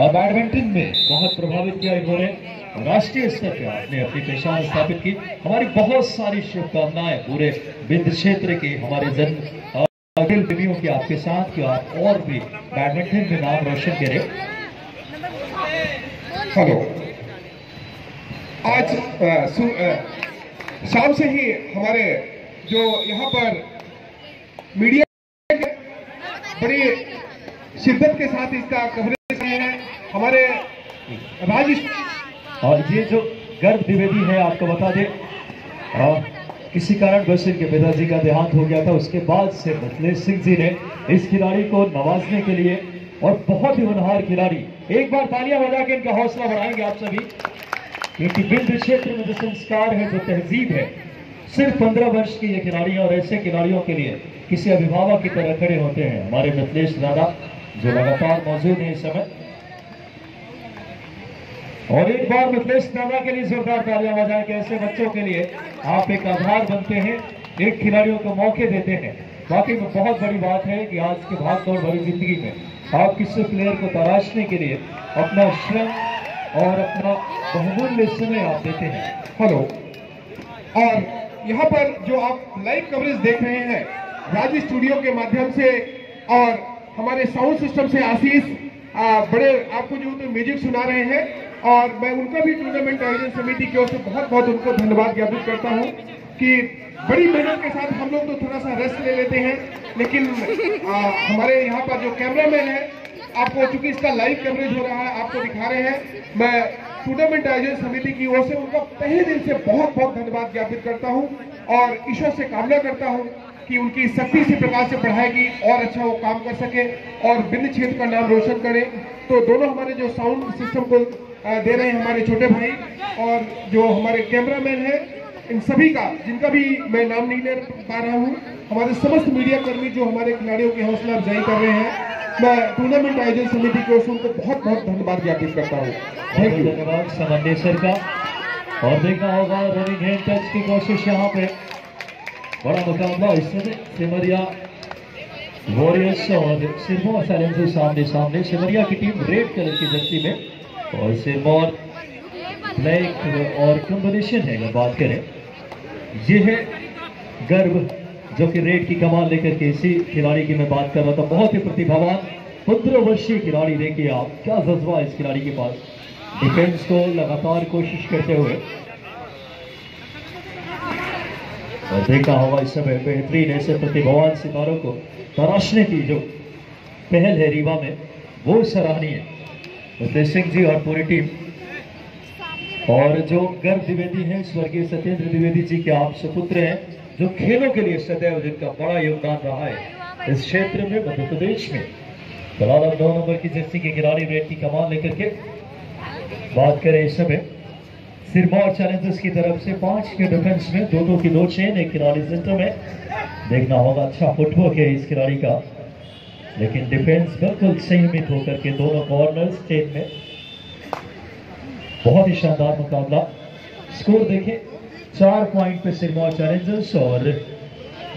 और बैडमिंटन में बहुत प्रभावित किया इन्होंने, राष्ट्रीय स्तर पर आपने अपनी पहचान स्थापित की। हमारी बहुत सारी शुभकामनाएं पूरे विंध्य क्षेत्र के हमारे खेल प्रेमियों की आपके साथ कि आप और भी बैडमिंटन में नाम रोशन करें। हेलो, आज शाम से ही हमारे जो यहाँ पर मीडिया बड़ी शिद्दत के साथ इसका कवरेज रहे हैं हमारे और ये जो गर्भ द्विवेदी है आपको बता दें, किसी कारण बस इनके पिताजी का देहांत हो गया था। उसके बाद से मिथिलेश सिंह जी ने इस खिलाड़ी को नवाजने के लिए, और बहुत ही होनहार खिलाड़ी, एक बार तालियां बजा के इनका हौसला बढ़ाएंगे आप सभी, क्योंकि विंध्य क्षेत्र में जो संस्कार है, जो तहजीब है, सिर्फ 15 वर्ष के ये खिलाड़ी, और ऐसे खिलाड़ियों के लिए किसी अभिभावक की तरह खड़े होते हैं हमारे मिथिलेश दादा जो लगातार मौजूद है इस समय। और एक बार मिथिलेश दादा के लिए जोरदार तालियां बजाएं कि ऐसे बच्चों के लिए आप एक आधार बनते हैं, एक खिलाड़ियों को मौके देते हैं। वाकई में बहुत बड़ी बात है कि आज के भाग दौड़ भरी जिंदगी में आप किसी प्लेयर को तराशने के लिए अपना श्रम और अपना बहुमूल्य समय आप देते हैं। हेलो, और यहाँ पर जो आप लाइव कवरेज देख रहे हैं राज स्टूडियो के माध्यम से, और हमारे साउंड सिस्टम से आशीष बड़े आपको जो तो म्यूजिक सुना रहे हैं, और मैं उनका भी टूर्नामेंट आयोजन समिति की ओर से बहुत बहुत उनको धन्यवाद ज्ञापित करता हूं कि बड़ी मेहनत के साथ हम लोग तो थोड़ा सा रेस्ट ले लेते हैं, लेकिन हमारे यहाँ पर जो कैमरामैन है, आपको चूंकि इसका लाइव कवरेज हो रहा है, आपको दिखा रहे हैं, मैं टूर्नामेंट आयोजन समिति की ओर से उनका तहे दिल से बहुत बहुत धन्यवाद ज्ञापित करता हूँ, और ईश्वर से कामना करता हूँ कि उनकी शक्ति से प्रकाश से बढ़ाएगी और अच्छा वो काम कर सके और विंध्य क्षेत्र का नाम रोशन करें। तो दोनों हमारे जो साउंड सिस्टम को दे रहे हैं हमारे छोटे भाई, और जो हमारे कैमरामैन हैं, इन सभी का, जिनका भी मैं नाम नहीं ले पा रहा हूँ, हमारे समस्त मीडिया कर्मी जो हमारे खिलाड़ियों की हौसला अफजाई कर रहे हैं, मैं टूर्नामेंट आयोजन समिति की ओर से उनको बहुत बहुत धन्यवाद ज्ञापित करता हूँ। धन्यवाद समन्वय सर का। और देखना होगा रनिंग हैंड टच की कोशिश, यहाँ पे बड़ा मुकाबला इस समय सिमरिया वॉरियर्स और सिरमौर चैलेंजर्स सामने सामने। सिमरिया की टीम रेड कलर की जर्सी में और सिरमौर ब्लैक और कॉम्बिनेशन है। अगर बात करें, ये है गर्व जो कि रेड की कमान लेकर के इसी खिलाड़ी की मैं बात कर रहा था। बहुत ही प्रतिभावान 15 वर्षीय खिलाड़ी, देखिए आप क्या जज्बा है इस खिलाड़ी के पास, डिफेंस को लगातार कोशिश करते हुए। और देखा होगा इस समय बेहतरीन ऐसे प्रतिभावान सितारों को तराशने की जो पहल है रीवा में, वो सराहनीय है। मिथिलेश सिंह जी और पूरी टीम, और जो गर्भ द्विवेदी हैं स्वर्गीय सत्येंद्र द्विवेदी जी के आप सुपुत्र हैं, जो खेलों के लिए सदैव जिनका बड़ा योगदान रहा है इस क्षेत्र में, मध्य प्रदेश में। फिलहाल अब 9 नंबर की जर्सी के खिलाड़ी रेड की कमान लेकर के बात करें इस समय सिरमौर चैलेंजर्स की तरफ से 5 के डिफेंस में 2-2 की 2 चेन, एक खिलाड़ी सेंटर में। देखना होगा अच्छा फुटवर्क है इस खिलाड़ी का, लेकिन डिफेंस बिल्कुल संयमित होकर के दोनों कॉर्नर्स चेन में। बहुत ही शानदार मुकाबला। स्कोर देखें, 4 पॉइंट पे सिरमौर चैलेंजर्स और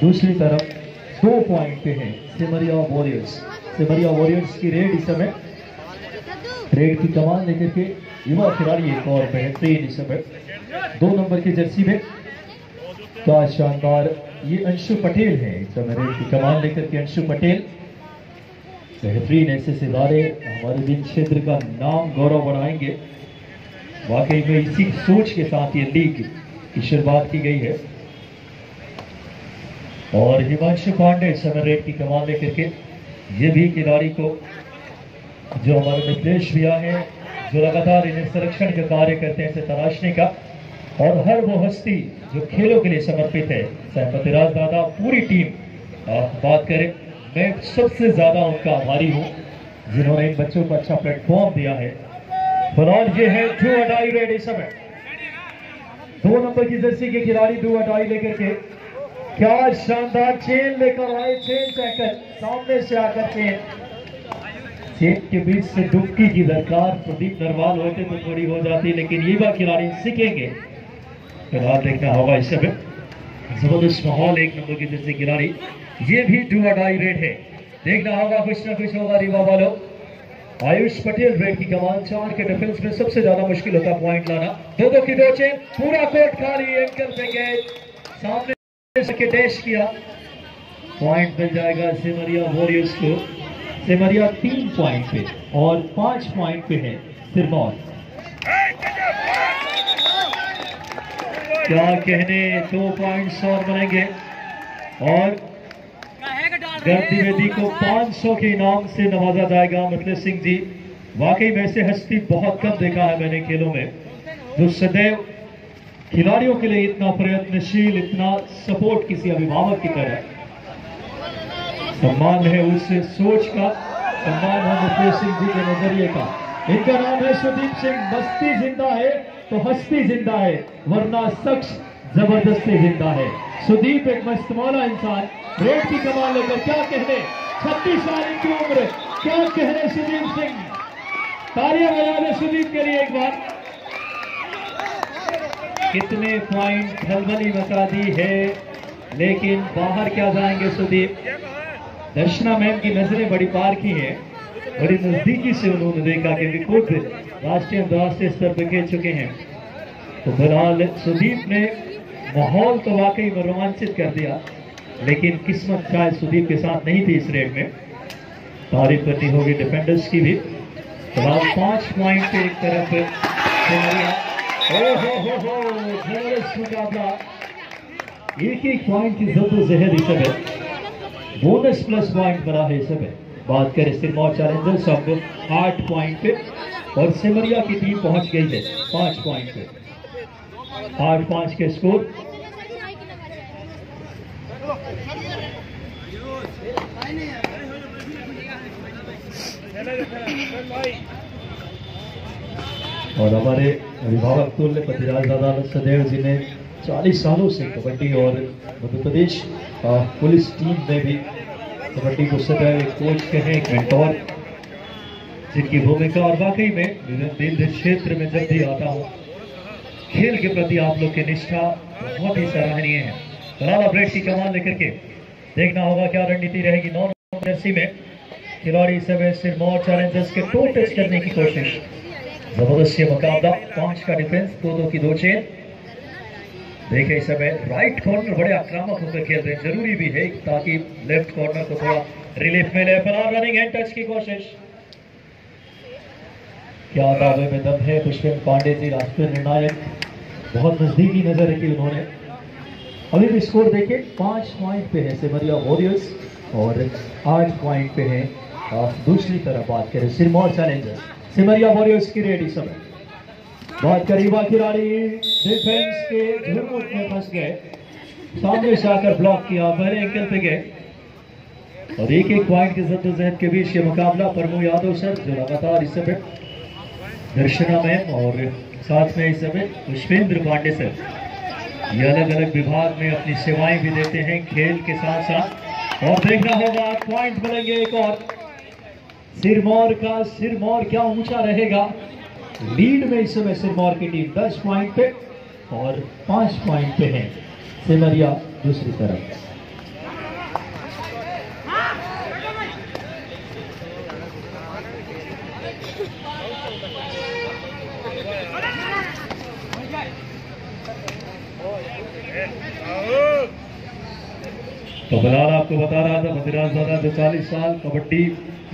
दूसरी तरफ 2 पॉइंट पे है सिमरिया वॉरियर्स। सिमरिया वॉरियर्स की रेड इस समय, रेड की कमान लेकर के युवा खिलाड़ी एक और बेहतरीन इस समय 2 नंबर की जर्सी में। क्या शानदार, ये अंशु पटेल है इस समय रेड की कमान लेकर के। अंशु पटेल बेहतरीन ऐसे सितारे हमारे विंध्य क्षेत्र का नाम गौरव बढ़ाएंगे। वाकई में इसी सोच के साथ ये लीग की शुरुआत की गई है। और हिमांशु पांडे इस समय रेड की कमान लेकर के, ये भी खिलाड़ी को जो हमारे मिथिलेश भैया हैं, जो लगातार इन्हें संरक्षण का कार्य करते हैं, इसे तराशने का, और हर वो हस्ती जो खेलों के लिए समर्पित है, चाहे पतिराज दादा, पूरी टीम बात करें, मैं सबसे ज्यादा उनका आभारी हूँ जिन्होंने इन बच्चों को अच्छा प्लेटफॉर्म दिया है। फिलहाल ये है डू और डाई रेड इस समय। 2 नंबर की जर्सी के खिलाड़ी डू और डाई लेकर के, क्या शानदार चेन लेकर आए, चेन चेकर सामने से आकर चेन के बीच से डुबकी की दरकार प्रदीप नरवाल होते तो थोड़ी हो जाती, लेकिन युवा खिलाड़ी सीखेंगे। फिलहाल देखना होगा इस समय जबरदस्त माहौल। 1 नंबर की जर्सी खिलाड़ी, ये भी डू और डाई रेड है। देखना होगा कुछ ना कुछ होगा रीवा वालों। आयुष पटेल रेड की कमान। 4 के डिफेंस में सबसे ज्यादा मुश्किल होता है पॉइंट लाना। 2-2 की 2 चेन, पूरा कोर्ट खाली, एंकल पे गए, सामने से डैश किया, पॉइंट मिल जाएगा सिमरिया वॉरियर्स को। सिमरिया 3 पॉइंट पे और 5 पॉइंट पे है सिरमौर। क्या कहने, 2 पॉइंट्स और बनेंगे और गर्ग द्विवेदी को 500 के इनाम से नवाजा जाएगा। मतलब सिंह जी, वाकई में ऐसे हस्ती बहुत कम देखा है मैंने खेलों में, जो सदैव खिलाड़ियों के लिए इतना प्रयत्नशील, इतना सपोर्ट किसी अभिभावक की तरह। सम्मान है उस सोच का, सम्मान है मुकेश सिंह जी के नजरिए का। इनका नाम है सुदीप सिंह। मस्ती जिंदा है तो हस्ती जिंदा है, वरना शख्स जबरदस्ती जिंदा है। सुदीप एक मस्तमौला इंसान, रेड की कमान लेकर, क्या कहने, 36 साल की उम्र, क्या कहने सुदीप सिंह। तालियां बजा दे सुदीप के लिए एक बार। कितने पॉइंट खलबली मचा दी है, लेकिन बाहर क्या जाएंगे सुदीप। दर्शना मैम की नजरें बड़ी पार की हैं, बड़ी नजदीकी से उन्होंने देखा कि खुद राष्ट्रीय अंतर्राष्ट्रीय स्तर पर खेल चुके हैं। तो फिलहाल सुदीप ने माहौल तो वाकई में रोमांचित कर दिया, लेकिन किस्मत शायद सुदीप के साथ नहीं थी इस रेड में। तारीफ करनी होगी डिफेंडर्स की भी। फिलहाल 5 पॉइंट पे एक तरफ जबरदस्त मुकाबला, एक पॉइंट की जद्दोजहद इस समय, बोनस प्लस पॉइंट बना है इस समय। बात करें सिरमौर चैलेंजर्स, अब 8 पॉइंट पे और सिमरिया की टीम पहुंच गई है 5 पॉइंट पे। 8-5 के स्कोर। और हमारे अभिभावक तुल्य पतिराज दादा सदैव जी ने 40 सालों से कबड्डी और मध्य प्रदेश पुलिस टीम में भी कबड्डी को सदैव एक कोच कहें, एक मेंटोर, जिनकी भूमिका और वाकई में विभिन्न क्षेत्र में जब भी आता हूँ, खेल के प्रति आप लोग की निष्ठा बहुत ही सराहनीय है। फिलहाल ब्रेड की कमान लेकर के देखना होगा क्या रणनीति रहेगी। 9 नंबर जर्सी में खिलाड़ी समय सिरमौर चैलेंजर्स के टो टच करने की कोशिश। जबरदस्त ये मुकाबला, 5 का डिफेंस, 2-2 की 2 चेन। देखे इस समय राइट कॉर्नर बड़े आक्रामक होकर खेल रहे हैं, जरूरी भी है ताकि लेफ्ट कॉर्नर को थोड़ा रिलीफ मिले। फिलहाल रनिंग हैंड टच की कोशिश, क्या दावे में दम है। पुष्पेंद्र पांडे जी राष्ट्रीय निर्णायक, बहुत नजदीकी नजर रखी उन्होंने। अभी भी स्कोर देखें, 5 पॉइंट पे है सिमरिया वॉरियर्स और 8 पॉइंट पे है दूसरी तरफ। बात करें सिरमौर चैलेंजर्स, सिमरिया वॉरियर्स की रेड इस समय। बात करें युवा खिलाड़ी डिफेंस के झुरमुट में फंस गए, सामने से आकर ब्लॉक किया, पहले एंकल पे गए और एक पॉइंट की जद्दोजहद के बीच ये मुकाबला। प्रमो यादव सर जो लगातार इस समय, दर्शना मैम और साथ में इस समय पुष्पेंद्र पांडे सर, ये अलग अलग विभाग में अपनी सेवाएं भी देते हैं खेल के साथ साथ। और देखना होगा पॉइंट बनेंगे एक और सिरमौर का। सिरमौर क्या ऊंचा रहेगा, लीड में इस समय सिरमौर की टीम 10 पॉइंट पे और 5 पॉइंट पे है सिमरिया दूसरी तरफ। तो फिलहाल आपको बता रहा था मदिराज दादा जो 40 साल कबड्डी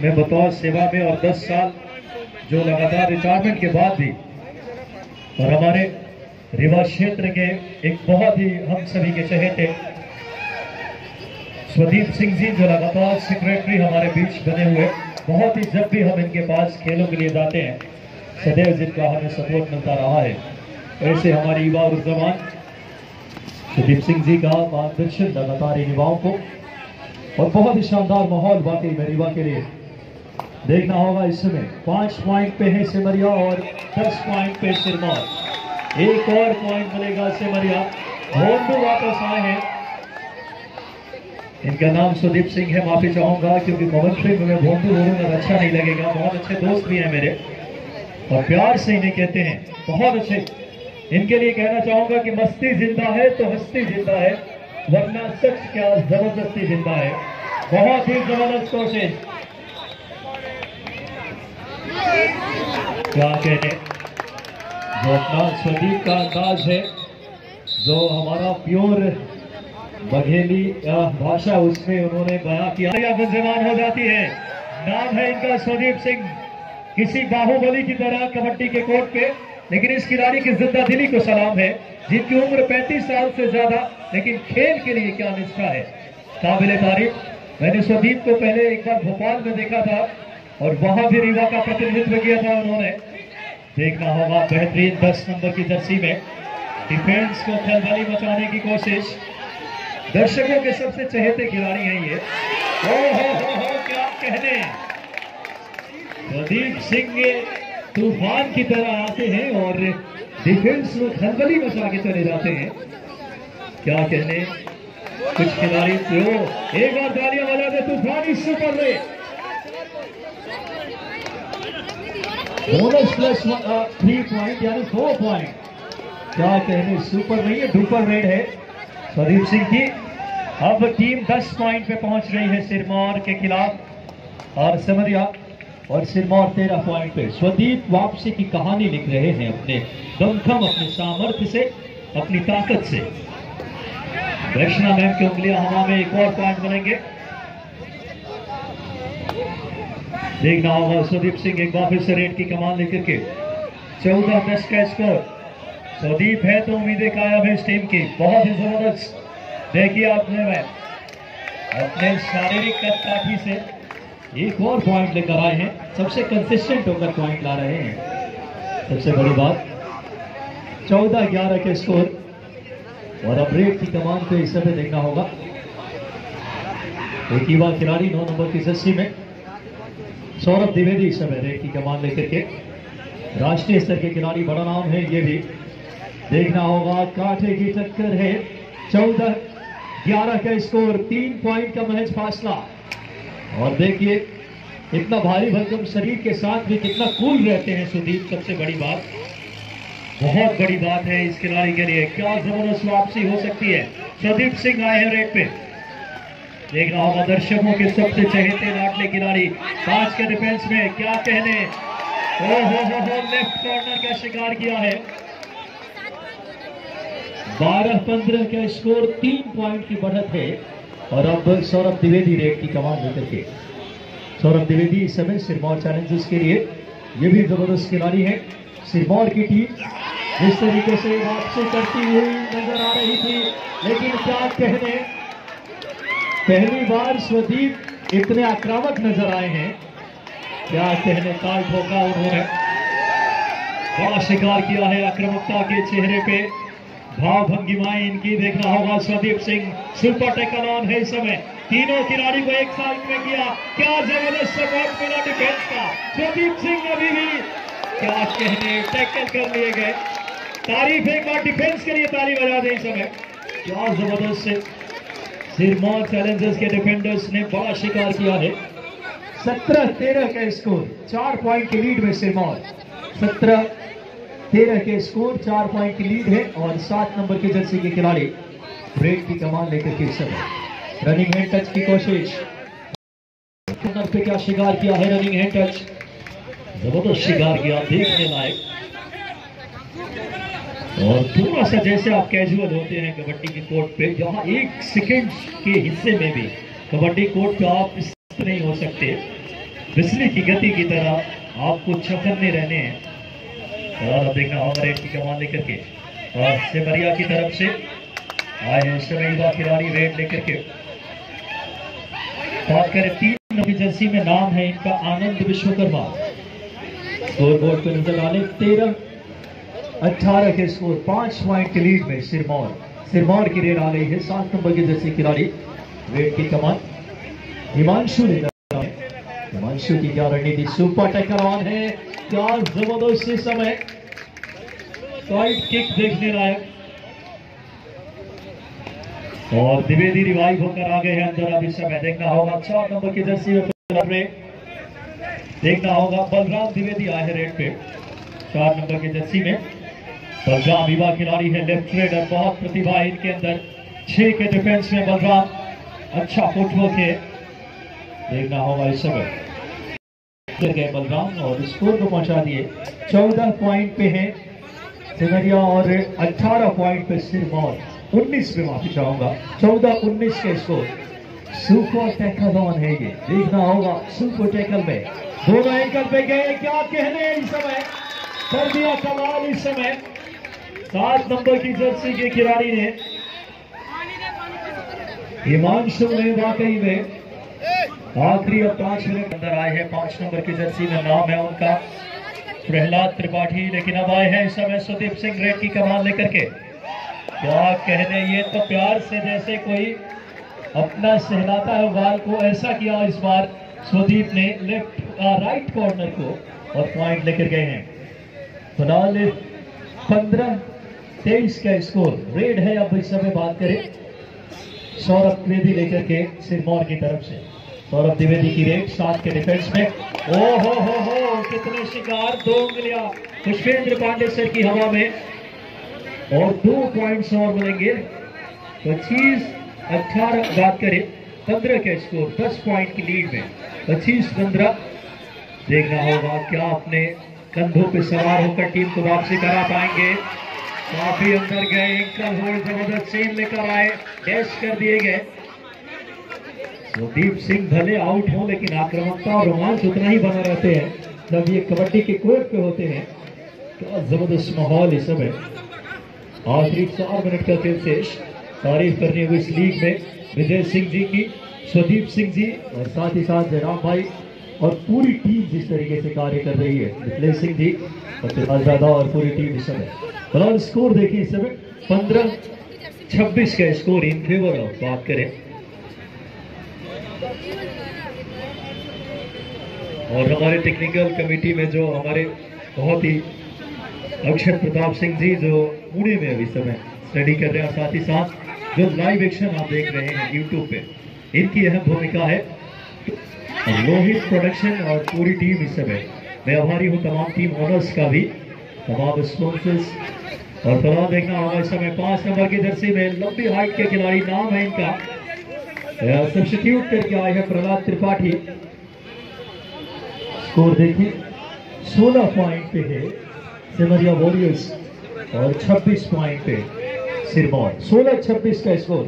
में बतौर सेवा में और 10 साल जो लगातार रिटायरमेंट के बाद भी, और हमारे रीवा क्षेत्र के एक बहुत ही हम सभी के चहेते स्वदीप सिंह जी जो लगातार सेक्रेटरी हमारे बीच बने हुए, बहुत ही जब भी हम इनके पास खेलों के लिए जाते हैं सदैव जिनका हमें सपोर्ट मिलता रहा है। ऐसे हमारे युवा और जवान सुदीप सिंह जी का मार्गदर्शन लगातार इन युवाओं को, और बहुत ही शानदार माहौल वाकई में रीवा के लिए। देखना होगा इस समय 5 पॉइंट पे है सिमरिया और 10 पॉइंट पे सिरमौर। एक और पॉइंट मिलेगा सिमरिया। भोंडू वापस आए हैं, इनका नाम सुदीप सिंह है, माफी चाहूंगा क्योंकि कमेंट्री में मैं भोंडू बोलूंगा अच्छा नहीं लगेगा। बहुत अच्छे दोस्त भी हैं मेरे और प्यार से इन्हें कहते हैं, बहुत अच्छे। इनके लिए कहना चाहूंगा कि मस्ती जिंदा है तो हस्ती जिंदा है, वरना सच क्या जबरदस्ती जिंदा है। बहुत ही जबरदस्त कोशिश, क्या कहने, जो अपना स्वदीप का अंदाज है, जो हमारा प्योर बघेली भाषा उसमें उन्होंने बयां किया, गुंजमान हो जाती है। नाम है इनका स्वदीप सिंह, किसी बाहुबली की तरह कबड्डी के कोर्ट पे, लेकिन इस खिलाड़ी की जिंदा दिली को सलाम है, जिनकी उम्र 35 साल से ज्यादा, लेकिन खेल के लिए क्या निष्ठा है, काबिले तारीफ। मैंने स्वदीप को पहले एक बार भोपाल में देखा था और वहां भी रीवा का प्रतिनिधित्व किया था उन्होंने। देखना होगा बेहतरीन 10 नंबर की जर्सी में डिफेंस को खलबली मचाने की कोशिश। दर्शकों के सबसे चहेते खिलाड़ी हैं ये। हो क्या कहने, प्रदीप सिंह तूफान की तरह आते हैं और डिफेंस में खलबली मचा के चले जाते हैं। क्या कहने, कुछ खिलाड़ी तो एक बार तालियां बजा दे तूफानी super rate bonus plus 3 point यानी 4 पॉइंट। क्या कहने, सुपर नहीं है डुपर रेड है प्रदीप सिंह की। अब टीम 10 पॉइंट पे पहुंच गई है सिरमौर के खिलाफ और समरिया, और सिरमौर 13 पॉइंट पे। स्वदीप वापसी की कहानी लिख रहे हैं अपने दमखम, अपने सामर्थ्य से, अपनी ताकत से। दर्शना मैम की उंगलियां हवा में, एक और पॉइंट बनेंगे। देखना होगा स्वदीप सिंह एक बार फिर से रेड की कमान लेकर के 14-10 का स्कोर। स्वदीप है तो उम्मीदें कायम है इस टीम की, बहुत ही जबरदस्त। देखिए आपने मैं अपने शारीरिक कद-काठी से एक और पॉइंट लेकर आए हैं, सबसे कंसिस्टेंट होकर पॉइंट ला रहे हैं, सबसे बड़ी बात। 14-11 के स्कोर और अब रेड की कमान पे इस समय देखना होगा एक युवा खिलाड़ी 9 नंबर की जर्सी में सौरभ द्विवेदी इस समय रेड की कमान लेकर के, राष्ट्रीय स्तर के खिलाड़ी, बड़ा नाम है ये भी। देखना होगा कांटे की टक्कर है, 14-11 का स्कोर, 3 पॉइंट का महज फासला। और देखिए इतना भारी भरकम शरीर के साथ भी कितना कूल रहते हैं सुदीप, सबसे बड़ी बात, बहुत बड़ी बात है इस खिलाड़ी के लिए। क्या जबरदस्त वापसी हो सकती है। सुदीप सिंह आए हैं रेड पे। देखना होगा दर्शकों के सबसे चहेते लाडले खिलाड़ी 5 के डिफेंस में, क्या कहने, लेफ्ट कॉर्नर का शिकार किया है। 12-15 का स्कोर, 3 पॉइंट की बढ़त है। और अब सौरभ द्विवेदी रेड की कमान लेकर के, सौरभ द्विवेदी इस समय सिरमौर चैलेंजर्स के लिए ये भी जबरदस्त खिलाड़ी है। सिरमौर की टीम जिस तरीके से वापसी करती हुई नजर आ रही थी, लेकिन क्या कहने, पहली बार स्वदीप इतने आक्रामक नजर आए हैं। क्या कहने, काल ठोका उन्होंने, बड़ा शिकार किया है आक्रामकता के चेहरे पे, भाव भंगिमाएं इनकी। देखना होगा Swadeep Singh super tackle on है इस समय, तीनों खिलाड़ी को एक साथ में किया, क्या जबरदस्त सपोर्ट मिला डिफेंस का। स्वदीप सिंह अभी भी क्या कहने, टैकल कर लिए गए। तारीफ एक बार डिफेंस के लिए, ताली बजा दें इस समय, क्या जबरदस्त से सिरमौर चैलेंजर्स के डिफेंडर्स ने बड़ा शिकार किया है। 17-13 का स्कोर, 4 पॉइंट की लीड में सिरमौर, 17-13 के स्कोर, 4 पॉइंट की लीड है। और 7 नंबर की जर्सी के खिलाड़ी ब्रेक की कमान लेकर के समय रनिंग हैंड टच की कोशिश, पे क्या शिकार किया है, रनिंग हैंड टच, जबरदस्त शिकार किया, देखने लायक। और थोड़ा सा जैसे आप कैजुअल होते हैं कबड्डी के कोर्ट पे, जहां 1 सेकंड के हिस्से में भी कबड्डी कोर्ट पे आप इस नहीं हो सकते, बिजली की गति की तरह आपको चौकन्ने रहने हैं। और अब देखना होगा रेड की कमान लेकर के, और सिमरिया की तरफ से आए हैं इस समय युवा खिलाड़ी रेड लेकर के। बात करें 3 नंबर जर्सी में, नाम है इनका आनंद विश्वकर्मा। स्कोर बोर्ड पे नजर आने 13-18 के स्कोर, 5 पॉइंट की लीड में सिरमौर की रेड आ गई है। 7 नंबर की जर्सी खिलाड़ी रेड की कमान हिमांशु ने, हिमांशु की क्या रणनीति, सुपर टैकल ऑन है, क्या जबरदस्त इस समय साइड किक देखने लायक। और द्विवेदी रिवाइव होकर आ गए हैं अंदर अब इस समय। देखना होगा 4 नंबर की जर्सी में, देखना होगा बलराम द्विवेदी आए हैं रेड पे 4 नंबर की जर्सी में। बलराम युवा खिलाड़ी है, लेफ्ट रेडर, बहुत प्रतिभा है इनके अंदर। 6 के डिफेंस में बलराम, अच्छा फुटवर्क है। देखना होगा इस समय फिर गए बलराम और स्कोर को पहुंचा दिए। 14 पॉइंट पे है सिमरिया और 18 पॉइंट पे सिरमौर। 19 पे माफी चाहूंगा, 14-19 के स्कोर। सुपर टैकल ऑन है ये, देखना होगा सुपर टैकल में दोनों एंकल पे गए, क्या कहने इस समय कर दिया कमाल। इस समय 7 नंबर की जर्सी के खिलाड़ी ने हिमांशु ने वाकई में आखिरी अब 5 मिनट अंदर आए हैं। 5 नंबर की जर्सी में नाम है उनका प्रहलाद त्रिपाठी, लेकिन अब आए हैं इस समय सुदीप सिंह रेड की कमान लेकर के। क्या कहने, ये तो प्यार से जैसे कोई अपना सहलाता है बाल को, ऐसा किया इस बार सुदीप ने राइट कॉर्नर को और पॉइंट लेकर गए हैं। फिलहाल 15-23 का स्कोर रेड है। अब इस समय बात करें सौरभ द्विवेदी लेकर के सिरमौर की तरफ से। सौरभ द्विवेदी की रेड 7 के डिफेंस में। ओ हो कितने शिकार, 2 उंगलियां पुष्पेंद्र पांडे सर की हवा में और 2 पॉइंट्स और मिलेंगे। 25-18 बात करें 15 के स्कोर, 10 पॉइंट की लीड में 25-15। देखना होगा क्या अपने कंधों पे सवार होकर टीम को वापसी करा पाएंगे। काफी अंदर गए, एंकल होल्ड जबरदस्त सेम लेकर आए, डैश कर दिए गए। सुदीप सिंह भले आउट हो लेकिन आक्रामकता और रोमांच उतना ही बना रहते हैं जब ये कबड्डी के कोर्ट पे होते हैं। क्या जबरदस्त माहौल इस समय। आखिरी 4 मिनट का खेल शेष। तारीफ करनी हुई इस लीग में विजय सिंह जी की, सुदीप सिंह जी और साथ ही साथ जयराम भाई और पूरी टीम जिस तरीके से कार्य कर रही है, मिथिलेश सिंह जी और फिलहाल और पूरी टीम इस समय। फिलहाल स्कोर देखिए इस समय 15-26 का स्कोर इन फेवर ऑफ। बात करें और हमारे टेक्निकल कमेटी में जो हमारे बहुत ही अक्षर प्रताप सिंह जी जो पुणे में अभी समय स्टडी कर रहे हैं, साथ ही साथ जो लाइव एक्शन आप देख रहे हैं यूट्यूब पे, इनकी अहम भूमिका है। लोहित प्रोडक्शन और पूरी टीम इस समय, मैं आभारी हूँ तमाम टीम ओनर्स का भी, तमाम स्पॉन्सर्स। और फिलहाल देखना होगा इस समय 5 नंबर की जर्सी में लंबी हाइट के खिलाड़ी, नाम है इनका, सब्स्टिट्यूट करके आए हैं प्रहलाद त्रिपाठी। स्कोर देखिए 16 पॉइंट पे है सिमरिया वॉरियर्स और 26 पॉइंट पे सिरमौर। 16-26 का स्कोर।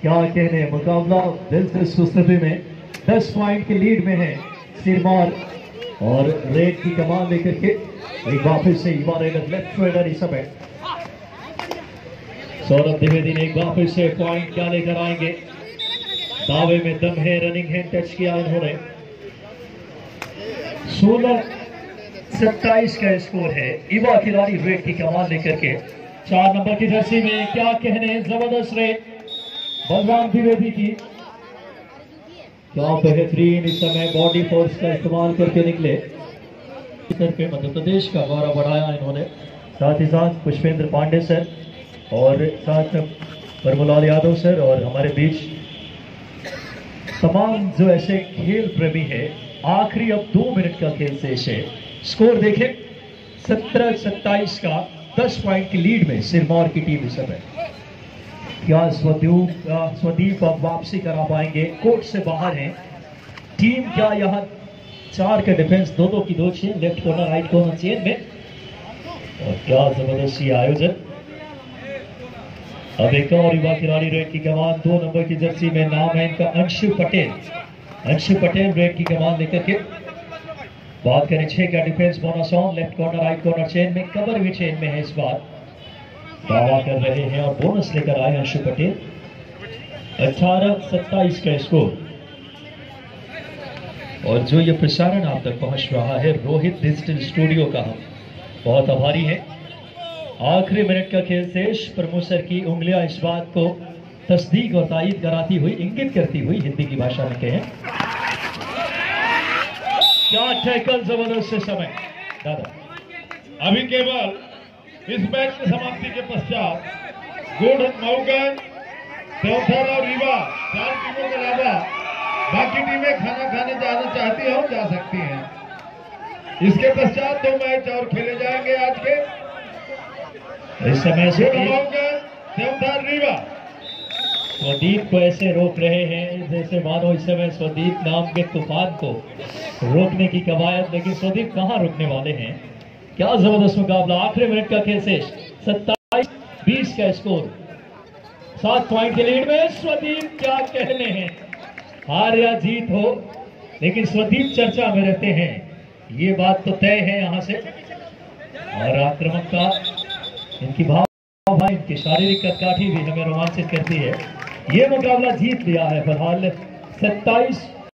क्या कहने, मुकाबला दिलचस्प स्थिति में 10 पॉइंट की लीड में है सिरमौर और रेड की कमान लेकर के एक बार फिर से युवा रेडर लेफ्ट शोल्डर इस समय सौरभ द्विवेदी ने एक बार फिर से पॉइंट क्या लेकर आएंगे। दावे में दम है, रनिंग हैंड टच किया इन्होंने। 16-27 का स्कोर है। युवा खिलाड़ी रेड की कमान लेकर के 4 नंबर की जर्सी में, क्या कहने, जबरदस्त रेड बलराम द्विवेदी की। क्या बेहतरीन इस समय बॉडी फोर्स का इस्तेमाल करके निकले, पे मध्य प्रदेश का गौरव बढ़ाया इन्होंने। साथ ही साथ पुष्पेंद्र पांडे सर और साथ परमलाल यादव सर और हमारे बीच तमाम जो ऐसे खेल प्रेमी है। आखिरी अब 2 मिनट का खेल शेष है। स्कोर देखें 17-27 का 10 पॉइंट की लीड में सिरमौर की टीम इस समय। क्या स्वदीप अब वापसी करा पाएंगे, कोर्ट से बाहर हैं टीम। क्या यहाँ 4 का डिफेंस, 2-2 की 2 chain, left corner right corner chain में। और क्या जबरदस्त आयोजन। अब एक और युवा खिलाड़ी रेड की कमान, 2 नंबर की जर्सी में, नाम है इनका अंशु पटेल। अंशु पटेल रेड की कमान लेकर के बात करें 6 का defence, bonus on, left corner right corner chain में, कवर भी चेन में है इस बार। दावा कर रहे हैं और बोनस लेकर आए अंशु पटेल। 18-27 का स्कोर। और जो ये प्रसारण आप तक पहुंच रहा है रोहित डिजिटल स्टूडियो का, हम बहुत आभारी हैं। आखिरी मिनट का खेल शेष। प्रमोसर की उंगलियां इस बात को तस्दीक और तायीद कराती हुई, इंगित करती हुई, हिंदी की भाषा में कहें। क्या टैकल जबरदस्त से समय दादा। अभी केवल इस मैच की समाप्ति के पश्चात गुड़, मऊगन, देवथर और रीवा 4 टीमों के अलावा बाकी टीमें खाना खाने जाना चाहती हो जा सकती हैं। इसके पश्चात 2 मैच और खेले जाएंगे आज के। इस समय से देवथर रीवा स्वदीप को ऐसे रोक रहे हैं जैसे मानो इस समय स्वदीप नाम के तूफान को रोकने की कवायद, लेकिन स्वदीप कहां रुकने वाले हैं। क्या जबरदस्त मुकाबला, आखिरी मिनट का खेल शेष, 27-20 का स्कोर, 7 पॉइंट के लीड में स्वदीप। क्या कहने हैं, हार या जीत हो लेकिन स्वदीप चर्चा में रहते हैं, ये बात तो तय है यहाँ से। और आक्रामकता, इनकी भाव, इनकी शारीरिक कदकाठी भी हमें रोमांचित करती है। ये मुकाबला जीत लिया है फिलहाल 27